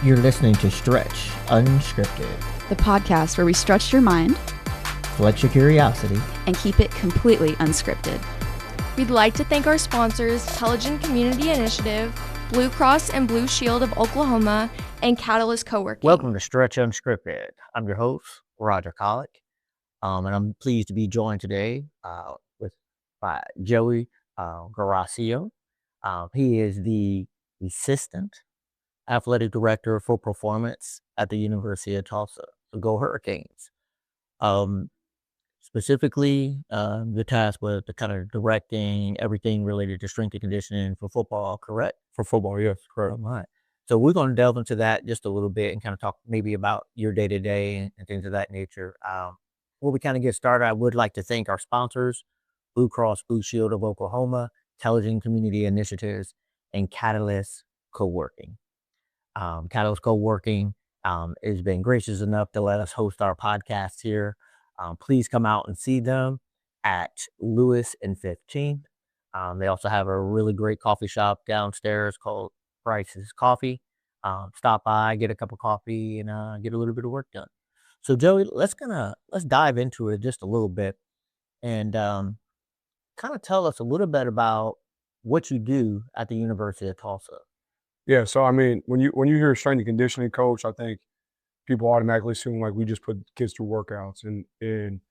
You're listening to Stretch Unscripted, the podcast where we stretch your mind, flex your curiosity, and keep it completely unscripted. We'd like to thank our sponsors, Intelligent Community Initiative, Blue Cross and Blue Shield of Oklahoma, and Catalyst Co-working. Welcome to Stretch Unscripted. I'm your host, Roger Kollock, and I'm pleased to be joined today by Joey Guarascio. He is the Assistant Athletic Director for Performance at the University of Tulsa. So go Hurricanes. Specifically, the task was the kind of directing everything related to strength and conditioning for football, correct? For football, yes, correct. All right. So we're going to delve into that just a little bit and kind of talk maybe about your day-to-day and things of that nature. Before we kind of get started, I would like to thank our sponsors, Blue Cross Blue Shield of Oklahoma, Intelligent Community Initiatives, and Catalyst Co-working. Catalyst Co-working has been gracious enough to let us host our podcast here. Please come out and see them at Lewis and 15th. They also have a really great coffee shop downstairs called Price's Coffee. Stop by, get a cup of coffee, and get a little bit of work done. So Joey, let's dive into it just a little bit and kind of tell us a little bit about what you do at the University of Tulsa. Yeah, so I mean, when you hear strength and conditioning coach, I think people automatically assume like we just put kids through workouts, and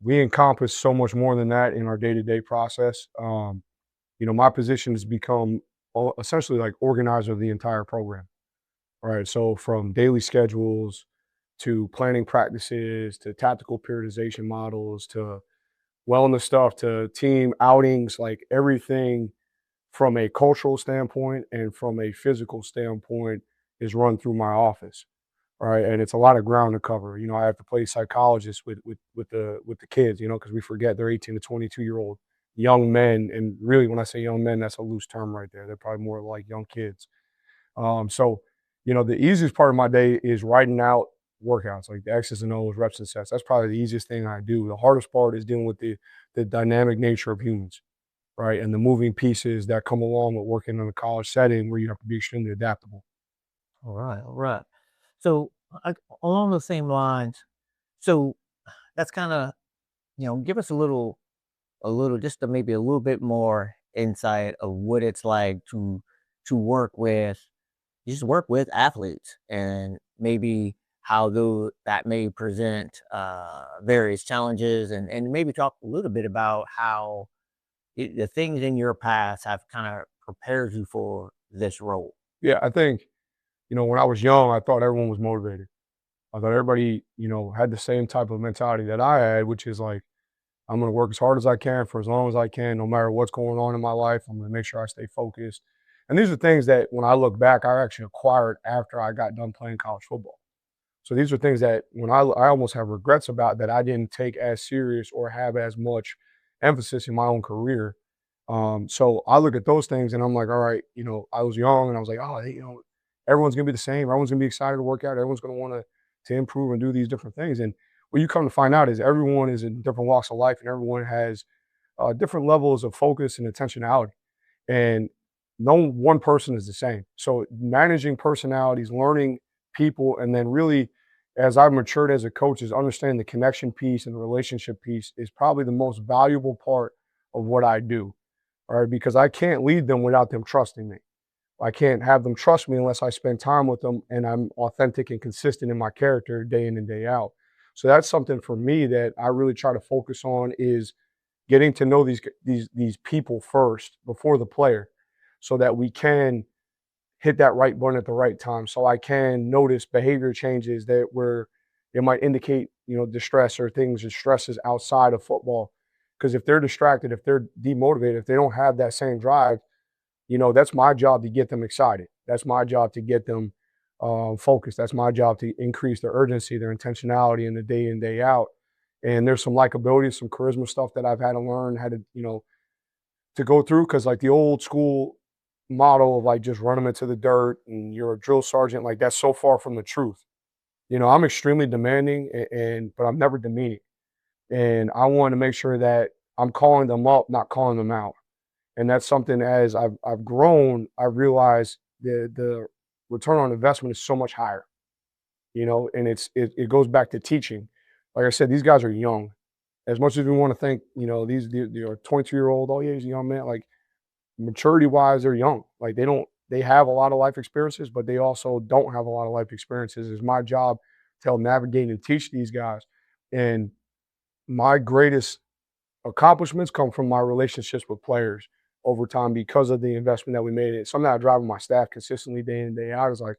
we encompass so much more than that in our day-to-day process. My position has become essentially like organizer of the entire program. All right, so from daily schedules to planning practices to tactical periodization models to wellness stuff to team outings, like everything from a cultural standpoint and from a physical standpoint is run through my office. All right, and it's a lot of ground to cover. I have to play psychologist with the kids, because we forget they're 18 to 22-year-old young men, and really when I say young men, that's a loose term right there. They're probably more like young kids. So the easiest part of my day is writing out workouts, like the X's and O's, reps and sets. That's probably the easiest thing I do. The hardest part is dealing with the dynamic nature of humans, right, and the moving pieces that come along with working in a college setting where you have to be extremely adaptable. All right. So along the same lines, so that's kind of, give us a little, just maybe a little bit more insight of what it's like to work with athletes and maybe how that may present various challenges and maybe talk a little bit about how the things in your past have kind of prepared you for this role. Yeah, I think, when I was young, I thought everyone was motivated. I thought everybody, had the same type of mentality that I had, which is like, I'm going to work as hard as I can for as long as I can, no matter what's going on in my life. I'm going to make sure I stay focused. And these are things that when I look back, I actually acquired after I got done playing college football. So these are things that when I almost have regrets about that I didn't take as serious or have as much emphasis in my own career. So I look at those things and I'm like, all right, I was young and I was like, everyone's going to be the same. Everyone's going to be excited to work out. Everyone's going to want to improve and do these different things. And what you come to find out is everyone is in different walks of life and everyone has different levels of focus and intentionality. And no one person is the same. So managing personalities, learning people, and then really, as I've matured as a coach, is understanding the connection piece and the relationship piece is probably the most valuable part of what I do. All right, because I can't lead them without them trusting me. I can't have them trust me unless I spend time with them and I'm authentic and consistent in my character day in and day out. So that's something for me that I really try to focus on is getting to know these people first before the player so that we can hit that right button at the right time. So I can notice behavior changes that where it might indicate, distress or things or stresses outside of football. Because if they're distracted, if they're demotivated, if they don't have that same drive, that's my job to get them excited. That's my job to get them focused. That's my job to increase their urgency, their intentionality in the day in, day out. And there's some likability, some charisma stuff that I've had to learn how to, to go through. Because like the old school model of like just run them into the dirt and you're a drill sergeant, like that's so far from the truth. I'm extremely demanding, but I'm never demeaning. And I want to make sure that I'm calling them up, not calling them out. And that's something as I've grown, I realized the return on investment is so much higher, you know, and it goes back to teaching. Like I said, these guys are young. As much as we want to think, you know, they are 22-year-old, oh yeah, he's a young man. Like maturity wise, they're young. Like they have a lot of life experiences, but they also don't have a lot of life experiences. It's my job to help navigate and teach these guys. And my greatest accomplishments come from my relationships with players over time because of the investment that we made. It's something I drive with my staff consistently day in and day out. Is like,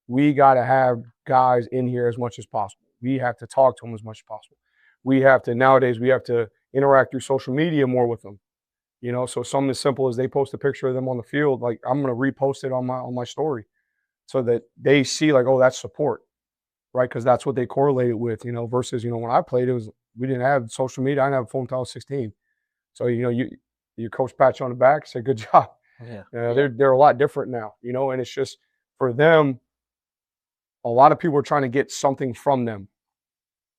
we got to have guys in here as much as possible. We have to talk to them as much as possible. Nowadays, we have to interact through social media more with them. You know, so something as simple as they post a picture of them on the field, like I'm going to repost it on my story so that they see like, oh, that's support, right? Because that's what they correlated with, you know, versus, you know, when I played, we didn't have social media. I didn't have a phone until I was 16. So, you know, your coach pats you on the back, say, good job. Yeah. They're a lot different now, you know, and it's just for them, a lot of people are trying to get something from them,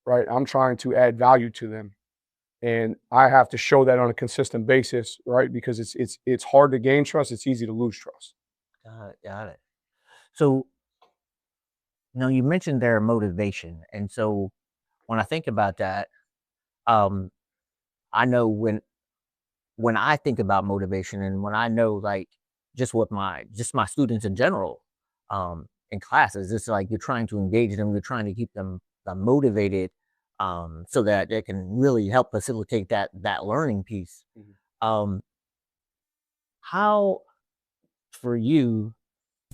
right? I'm trying to add value to them. And I have to show that on a consistent basis, right? Because it's hard to gain trust. It's easy to lose trust. Got it. So, now you mentioned their motivation. And so when I think about that, I know when I think about motivation and when I know like just my students in general, in classes, it's like you're trying to engage them, you're trying to keep them motivated, so that they can really help facilitate that learning piece. Um, how for you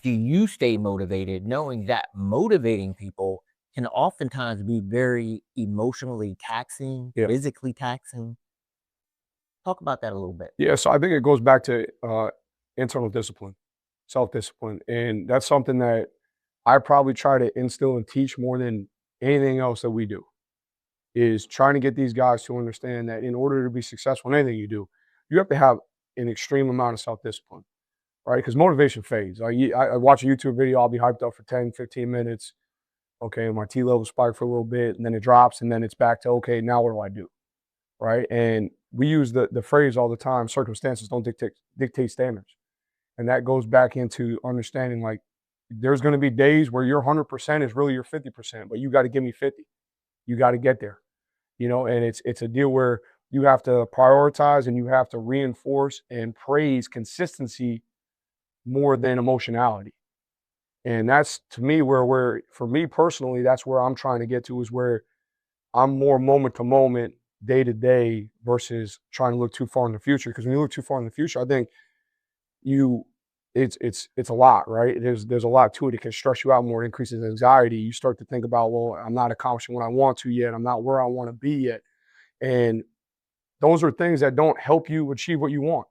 do you stay motivated knowing that motivating people can oftentimes be very emotionally taxing, Yeah. physically taxing? Talk about that a little bit. Yeah. So I think it goes back to internal discipline, self-discipline. And that's something that I probably try to instill and teach more than anything else that we do, is trying to get these guys to understand that in order to be successful in anything you do, you have to have an extreme amount of self-discipline, right? Because motivation fades. I watch a YouTube video, I'll be hyped up for 10, 15 minutes. Okay, my T level spike for a little bit, and then it drops, and then it's back to, okay, now what do I do? Right? And we use the phrase all the time, circumstances don't dictate standards. And that goes back into understanding like there's going to be days where your 100% is really your 50%, but you got to give me 50. You got to get there, you know, and it's a deal where you have to prioritize and you have to reinforce and praise consistency more than emotionality. And that's to me where for me personally, that's where I'm trying to get to, is where I'm more moment to moment, day to day versus trying to look too far in the future. Because when you look too far in the future, I think it's a lot, right? There's a lot to it. It can stress you out more, it increases anxiety. You start to think about, well, I'm not accomplishing what I want to yet. I'm not where I want to be yet. And those are things that don't help you achieve what you want.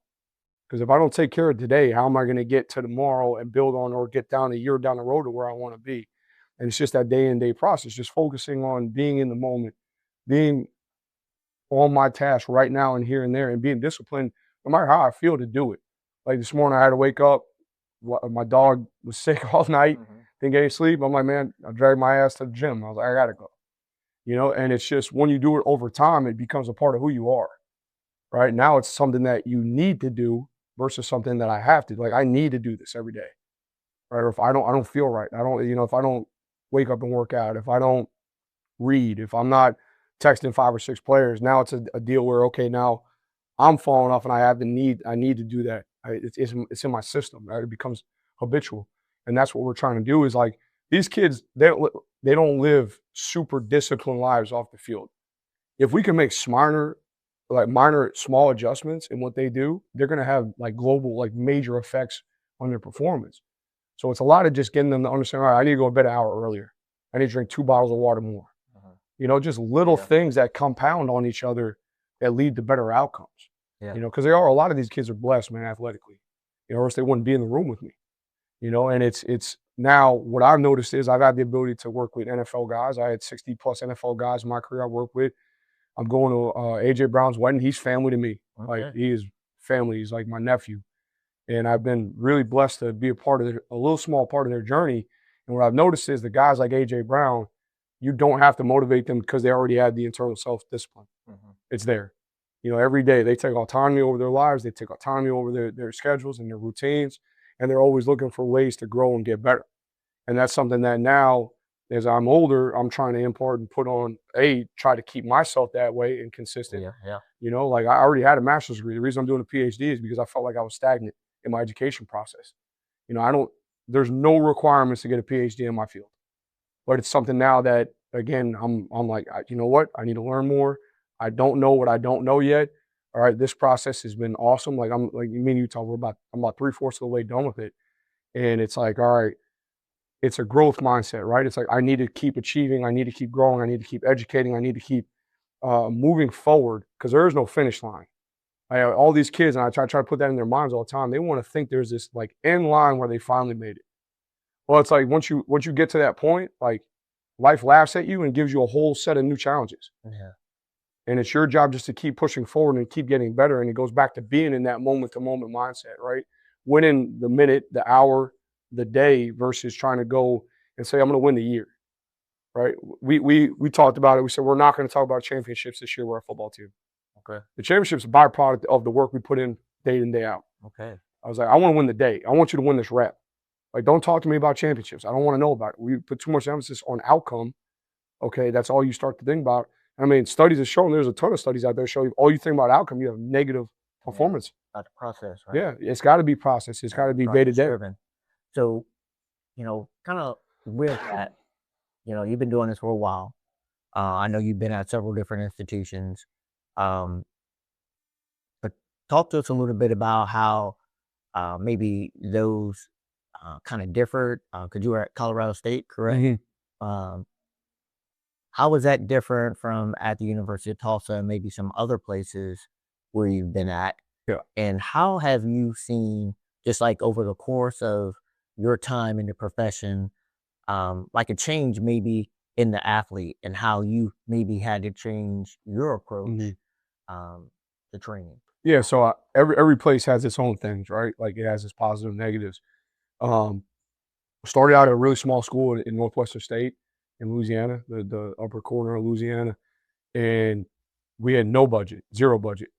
Because if I don't take care of today, how am I going to get to tomorrow and build on or get down a year down the road to where I want to be? And it's just that day in day process, just focusing on being in the moment, being on my task right now and here and there, and being disciplined no matter how I feel to do it. Like this morning, I had to wake up. My dog was sick all night, didn't get any sleep. I'm like, man, I dragged my ass to the gym. I was like, I gotta go. You know, and it's just when you do it over time, it becomes a part of who you are. Right now, it's something that you need to do versus something that I have to. Like I need to do this every day. Right? Or if I don't feel right. If I don't wake up and work out, if I don't read, if I'm not texting 5 or 6 players, now it's a deal where, okay, now I'm falling off and I need to do that. It's in my system, right? It becomes habitual. And that's what we're trying to do, is like these kids, they don't live super disciplined lives off the field. If we can make minor small adjustments in what they do, they're going to have like global, like major effects on their performance. So it's a lot of just getting them to understand, all right, I need to go to bed an hour earlier. I need to drink 2 bottles of water more. You know, just little things that compound on each other that lead to better outcomes. Yeah. You know, because a lot of these kids are blessed, man, athletically. You know, or else they wouldn't be in the room with me. You know, and it's now what I've noticed is I've had the ability to work with NFL guys. I had 60 plus NFL guys in my career I worked with. I'm going to AJ Brown's wedding. He's family to me. Okay. Like he is family. He's like my nephew. And I've been really blessed to be a little small part of their journey. And what I've noticed is the guys like AJ Brown, you don't have to motivate them because they already have the internal self-discipline. It's there. You know, every day they take autonomy over their lives. They take autonomy over their schedules and their routines. And they're always looking for ways to grow and get better. And that's something that now, as I'm older, I'm trying to impart and put on, try to keep myself that way and consistent. Yeah, yeah. You know, like I already had a master's degree. The reason I'm doing a PhD is because I felt like I was stagnant in my education process. You know, there's no requirements to get a PhD in my field. But it's something now that, again, I'm like, you know what? I need to learn more. I don't know what I don't know yet. All right, this process has been awesome. Like me and you talk, I'm about 3/4 of the way done with it. And it's like, all right, it's a growth mindset, right? It's like, I need to keep achieving. I need to keep growing. I need to keep educating. I need to keep moving forward, because there is no finish line. All these kids, and I try to put that in their minds all the time. They want to think there's this like end line where they finally made it. Well, it's like once you get to that point, like life laughs at you and gives you a whole set of new challenges. Yeah. And it's your job just to keep pushing forward and keep getting better. And it goes back to being in that moment to moment mindset, right? Winning the minute, the hour, the day, versus trying to go and say, I'm going to win the year, right? We talked about it. We said, we're not going to talk about championships this year. We're a football team. Okay. The championship's a byproduct of the work we put in day in, day out. Okay. I was like, I want to win the day. I want you to win this rep. Like, don't talk to me about championships. I don't want to know about it. We put too much emphasis on outcome. Okay, that's all you start to think about. I mean, studies have shown, there's a ton of studies out there show you, all you think about outcome, you have negative performance. About the process, right? Yeah, it's got to be processed. It's got to be day to day. So, you know, kind of with that, you know, you've been doing this for a while. I know you've been at several different institutions. But talk to us a little bit about how maybe those kind of differed, because you were at Colorado State, correct? Mm-hmm. How was that different from at the University of Tulsa and maybe some other places where you've been at? Yeah. And how have you seen, just like over the course of your time in the profession, like a change maybe in the athlete, and how you maybe had to change your approach to training? Yeah, so every place has its own things, right? Like, it has its positive and negatives. Started out at a really small school in Northwestern State in Louisiana, the upper corner of Louisiana, and we had no budget, zero budget.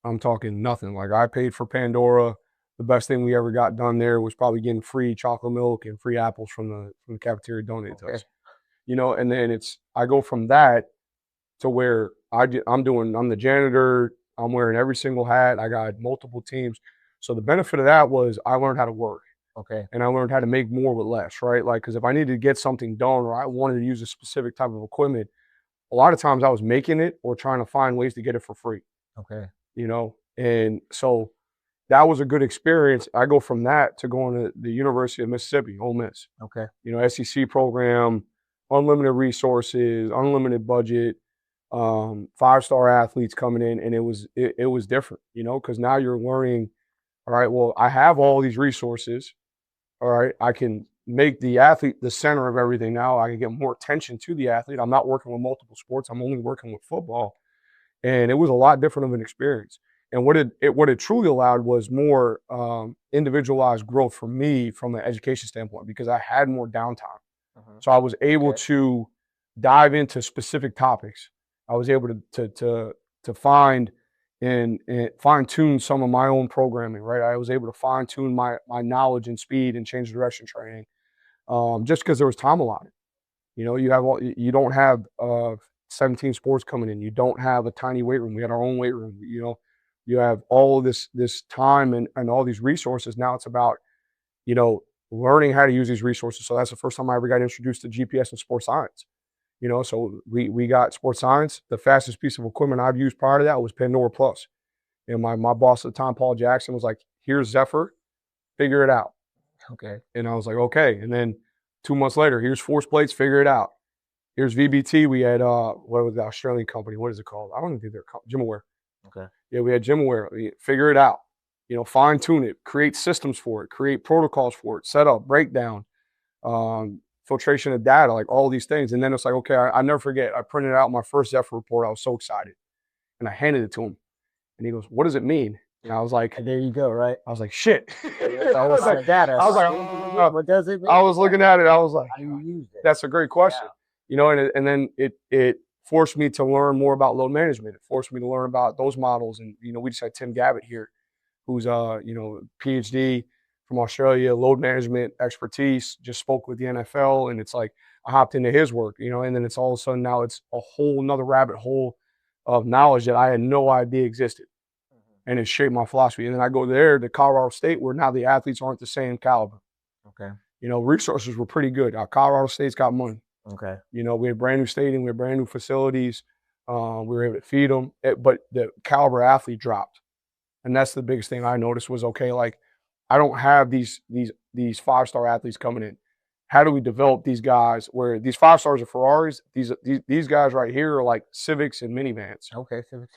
I'm talking nothing. Like, I paid for Pandora. The best thing we ever got done there was probably getting free chocolate milk and free apples from the cafeteria donated to us. You know, and then I go from that to where I'm the janitor. I'm wearing every single hat. I got multiple teams. So the benefit of that was I learned how to work. Okay. And I learned how to make more with less, right? Like, because if I needed to get something done or I wanted to use a specific type of equipment, a lot of times I was making it or trying to find ways to get it for free. Okay. You know, and so that was a good experience. I go from that to going to the University of Mississippi, Ole Miss. Okay. You know, SEC program, unlimited resources, unlimited budget, 5-star athletes coming in, and it was different, you know, because now you're learning, all right, well, I have all these resources. All right, I can make the athlete the center of everything now. I can get more attention to the athlete. I'm not working with multiple sports. I'm only working with football. And it was a lot different of an experience. And what it truly allowed was more individualized growth for me from an education standpoint, because I had more downtime. So I was able to dive into specific topics. I was able to find and fine-tune some of my own programming, right? I was able to fine-tune my knowledge and speed and change direction training, just because there was time allotted. You know, you don't have 17 sports coming in. You don't have a tiny weight room. We had our own weight room. You know, you have all of this time and all these resources. Now it's about, you know, learning how to use these resources. So that's the first time I ever got introduced to GPS and sports science. You know, so we got sports science. The fastest piece of equipment I've used prior to that was Pandora Plus. And my boss at the time, Paul Jackson, was like, here's Zephyr, figure it out. Okay. And I was like, okay. And then 2 months later, here's Force Plates, figure it out. Here's VBT. We had, what was the Australian company? What is it called? I don't even think they're called GymAware. Okay. Yeah, we had GymAware. Figure it out. You know, fine tune it, create systems for it, create protocols for it, set up, breakdown, filtration of data, like all these things. And then it's like, okay, I never forget. I printed out my first Zephyr report. I was so excited. And I handed it to him. And he goes, what does it mean? And I was like, there you go, right? I was like, shit. I was like, data. I was like, what does it mean? I was looking at it. I was like, how do you use it? That's a great question. Yeah. You know, and then it forced me to learn more about load management. It forced me to learn about those models. And, you know, we just had Tim Gavitt here, who's, you know, PhD, from Australia, load management expertise, just spoke with the NFL, and it's like I hopped into his work, and then it's all of a sudden now it's a whole nother rabbit hole of knowledge that I had no idea existed. And it shaped my philosophy. And then I go there to Colorado State, where now the athletes aren't the same caliber. Okay. Resources were pretty good. Colorado State's got money. Okay. We had brand new stadium, we had brand new facilities. We were able to feed them, but the caliber athlete dropped. And that's the biggest thing I noticed was, okay, like I don't have these 5-star athletes coming in. How do we develop these guys where these 5 stars are Ferraris? These guys right here are like Civics and minivans. Okay. Civics.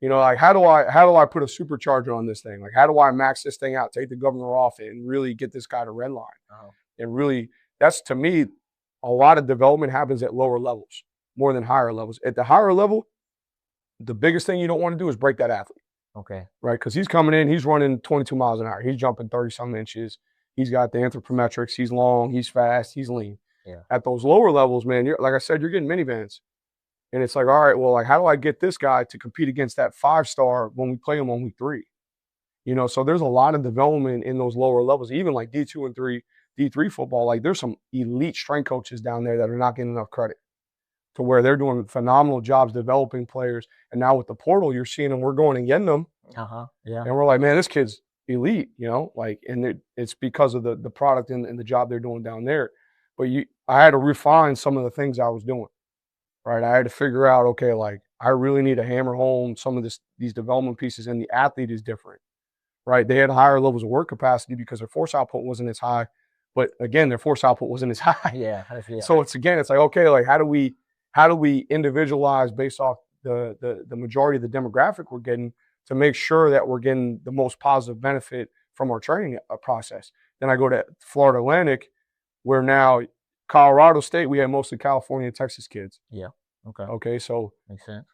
Like how do I put a supercharger on this thing? Like how do I max this thing out, take the governor off it, and really get this guy to red line? And really, that's to me, a lot of development happens at lower levels more than higher levels. At the higher level, the biggest thing you don't want to do is break that athlete. Okay. Right? Because he's coming in, he's running 22 miles an hour. He's jumping 30-some inches. He's got the anthropometrics. He's long, he's fast, he's lean. Yeah. At those lower levels, man, like I said, you're getting minivans. And it's like, all right, well, like, how do I get this guy to compete against that 5-star when we play him on week 3? So there's a lot of development in those lower levels, even like D2 and D3 football. Like there's some elite strength coaches down there that are not getting enough credit, to where they're doing phenomenal jobs developing players. And now with the portal, you're seeing them, we're going and getting them. Yeah. And we're like, man, this kid's elite, and it's because of the product and the job they're doing down there. But I had to refine some of the things I was doing. Right, I had to figure out, okay, like I really need to hammer home some of these development pieces, and the athlete is different, right? They had higher levels of work capacity because their force output wasn't as high, but again, their force output wasn't as high. Yeah. So it's like, okay, like how do we individualize based off the majority of the demographic we're getting to make sure that we're getting the most positive benefit from our training process? Then I go to Florida Atlantic, where now Colorado State, we had mostly California and Texas kids. Yeah. Okay. Okay, so makes sense.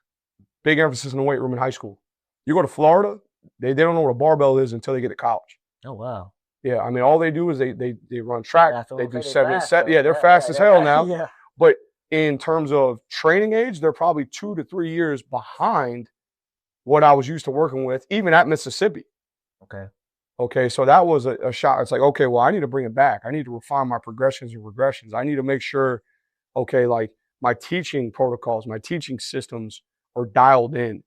Big emphasis in the weight room in high school. You go to Florida, they don't know what a barbell is until they get to college. Oh wow. Yeah, I mean, all they do is they run track. They do 7 set. Yeah, they're fast as they're hell fast, now. Yeah. But in terms of training age, they're probably 2 to 3 years behind what I was used to working with, even at Mississippi. Okay, so that was a shot. It's like, okay, well, I need to bring it back. I need to refine my progressions and regressions. I need to make sure, okay, like my teaching protocols, my teaching systems are dialed in,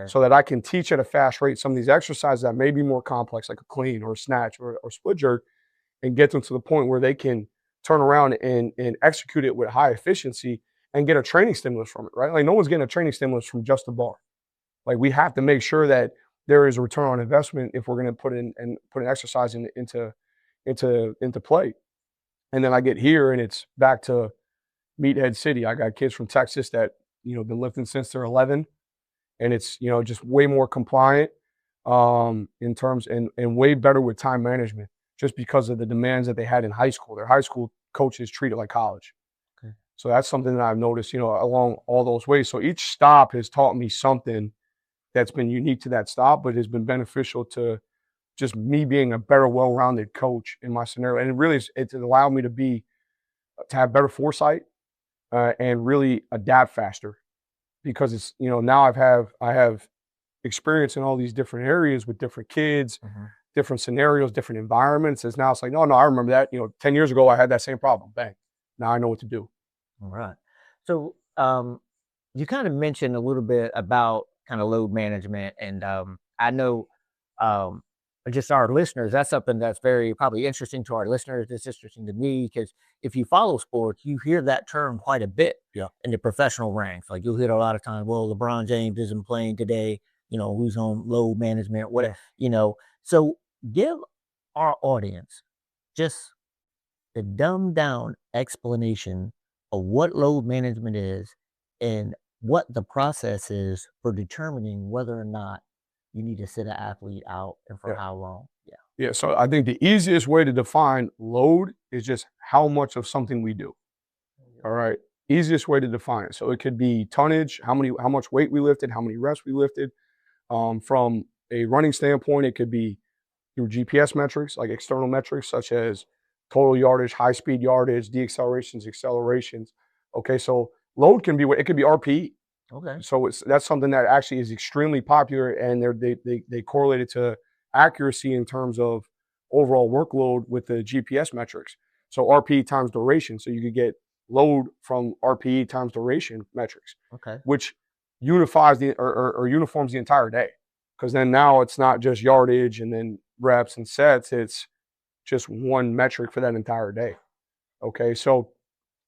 so that I can teach at a fast rate some of these exercises that may be more complex, like a clean or a snatch or split jerk, and get them to the point where they can turn around and execute it with high efficiency and get a training stimulus from it, right? Like no one's getting a training stimulus from just a bar. Like we have to make sure that there is a return on investment if we're going to put an exercise into play. And then I get here and it's back to Meathead City. I got kids from Texas that been lifting since they're 11, and it's just way more compliant in terms and way better with time management, just because of the demands that they had in high school. Their high school coaches treat it like college. So that's something that I've noticed, along all those ways. So each stop has taught me something that's been unique to that stop, but has been beneficial to just me being a better, well-rounded coach in my scenario. And it really it's allowed me to have better foresight and really adapt faster, because it's now I have experience in all these different areas with different kids, different scenarios, different environments. It's like, no, I remember that. 10 years ago I had that same problem. Bang, now I know what to do. All right. So you kind of mentioned a little bit about kind of load management, and I know just our listeners, that's something that's very probably interesting to our listeners. It's interesting to me because if you follow sports, you hear that term quite a bit in the professional ranks. Like you'll hear a lot of times, well, LeBron James isn't playing today, who's on load management, whatever, So give our audience just the dumbed down explanation of what load management is and what the process is for determining whether or not you need to sit an athlete out and for how long. Yeah. So I think the easiest way to define load is just how much of something we do. All right. Easiest way to define it. So it could be tonnage, how much weight we lifted, how many reps we lifted. From a running standpoint, it could be through GPS metrics, like external metrics, such as total yardage, high speed yardage, deaccelerations, accelerations. Okay. So load can be it could be RPE. Okay. So that's something that actually is extremely popular, and they correlate it to accuracy in terms of overall workload with the GPS metrics. So RPE times duration. So you could get load from RPE times duration metrics, Okay. which unifies or uniforms the entire day. Because then now it's not just yardage and then reps and sets, it's just one metric for that entire day. Okay, so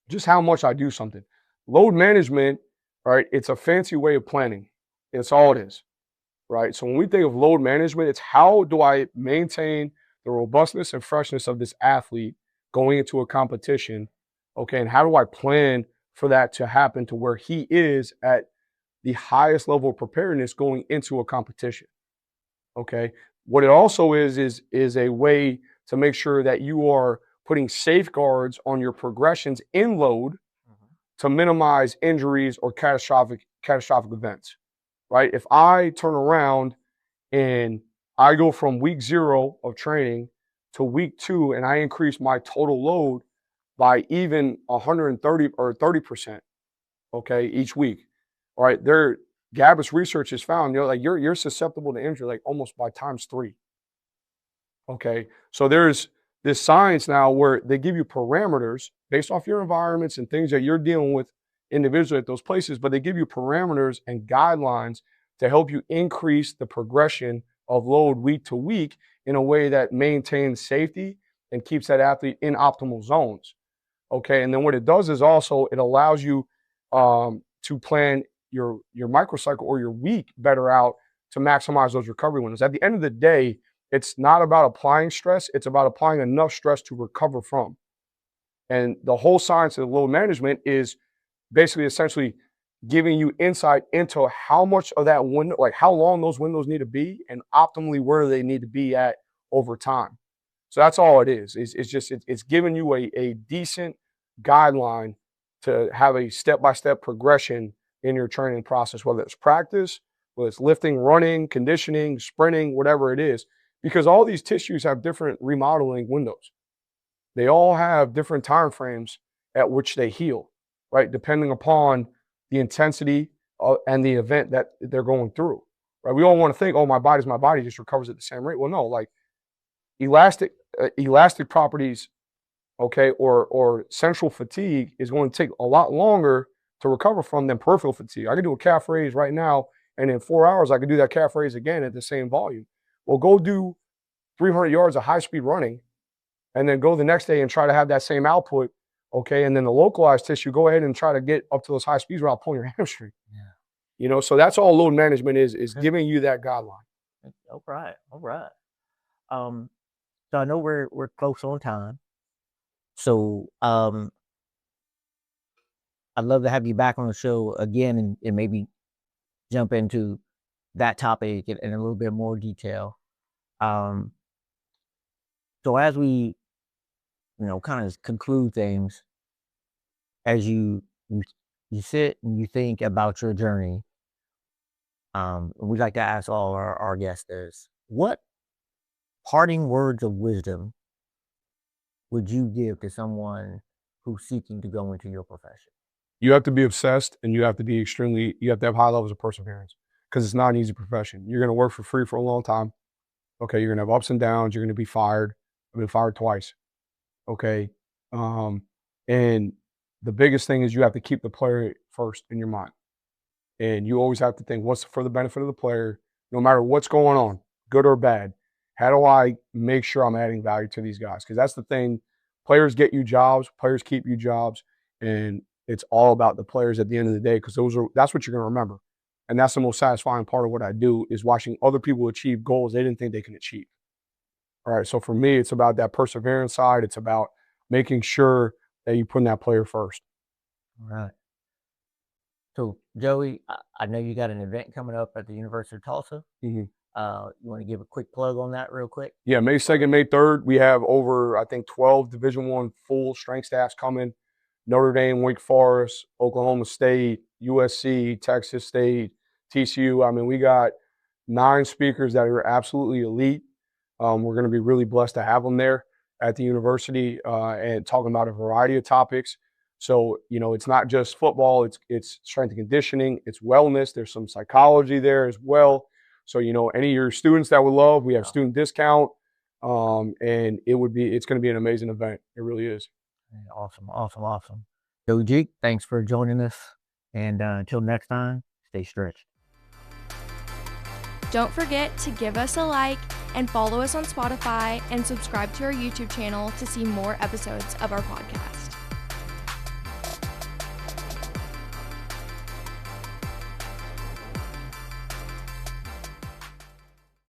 just how much I do something. Load management, right? It's a fancy way of planning. It's all it is, right? So when we think of load management, it's how do I maintain the robustness and freshness of this athlete going into a competition, okay? And how do I plan for that to happen to where he is at the highest level of preparedness going into a competition, okay? What it also is a way to make sure that you are putting safeguards on your progressions in load to minimize injuries or catastrophic events, right? If I turn around and I go from week 0 of training to week 2 and I increase my total load by even 130 or 30%, okay, each week, all right, Gabbis research has found, like you're susceptible to injury like almost by ×3. Okay, so there's this science now where they give you parameters based off your environments and things that you're dealing with individually at those places, but they give you parameters and guidelines to help you increase the progression of load week to week in a way that maintains safety and keeps that athlete in optimal zones. Okay, and then what it does is also it allows you to plan your microcycle or your week better out to maximize those recovery windows. At the end of the day, it's not about applying stress, it's about applying enough stress to recover from. And the whole science of load management is basically essentially giving you insight into how much of that window, like how long those windows need to be and optimally where they need to be at over time. So that's all it is. It's giving you a decent guideline to have a step-by-step progression in your training process, whether it's practice, whether it's lifting, running, conditioning, sprinting, whatever it is, because all these tissues have different remodeling windows. They all have different time frames at which they heal, right? Depending upon the intensity and the event that they're going through, right? We all want to think, oh, my body just recovers at the same rate. Well, no, like elastic properties, okay, or central fatigue is going to take a lot longer to recover from than peripheral fatigue. I can do a calf raise right now, and in 4 hours, I can do that calf raise again at the same volume. Well, go do 300 yards of high-speed running, and then go the next day and try to have that same output, okay? And then the localized tissue, go ahead and try to get up to those high speeds without pulling your hamstring. Yeah. So that's all load management is giving you that guideline. All right, all right. So I know we're close on time. So I'd love to have you back on the show again and maybe jump into that topic in a little bit more detail. So as we, kind of conclude things, as you sit and you think about your journey, we'd like to ask all our guests this: what parting words of wisdom would you give to someone who's seeking to go into your profession? You have to be obsessed, and you have to have high levels of perseverance, because it's not an easy profession. You're going to work for free for a long time. Okay, you're going to have ups and downs. You're going to be fired. I've been fired twice. Okay, and the biggest thing is you have to keep the player first in your mind, and you always have to think, what's for the benefit of the player, no matter what's going on, good or bad. How do I make sure I'm adding value to these guys? Because that's the thing. Players get you jobs. Players keep you jobs, and it's all about the players at the end of the day, because that's what you're going to remember. And that's the most satisfying part of what I do, is watching other people achieve goals they didn't think they can achieve. All right, so for me, it's about that perseverance side. It's about making sure that you put that player first. All right. So, Joey, I know you got an event coming up at the University of Tulsa. Mm-hmm. You want to give a quick plug on that real quick? Yeah, May 2nd, May 3rd, we have over, I think, 12 Division I full strength staffs coming. Notre Dame, Wake Forest, Oklahoma State, USC, Texas State, TCU. I mean, we got 9 speakers that are absolutely elite. We're going to be really blessed to have them there at the university and talking about a variety of topics. So, it's not just football, it's strength and conditioning, it's wellness. There's some psychology there as well. So, any of your students that would love, we have student discount. And it's going to be an amazing event. It really is. Yeah, awesome, awesome, awesome. Joey G, thanks for joining us. And until next time, stay stretched. Don't forget to give us a like and follow us on Spotify and subscribe to our YouTube channel to see more episodes of our podcast.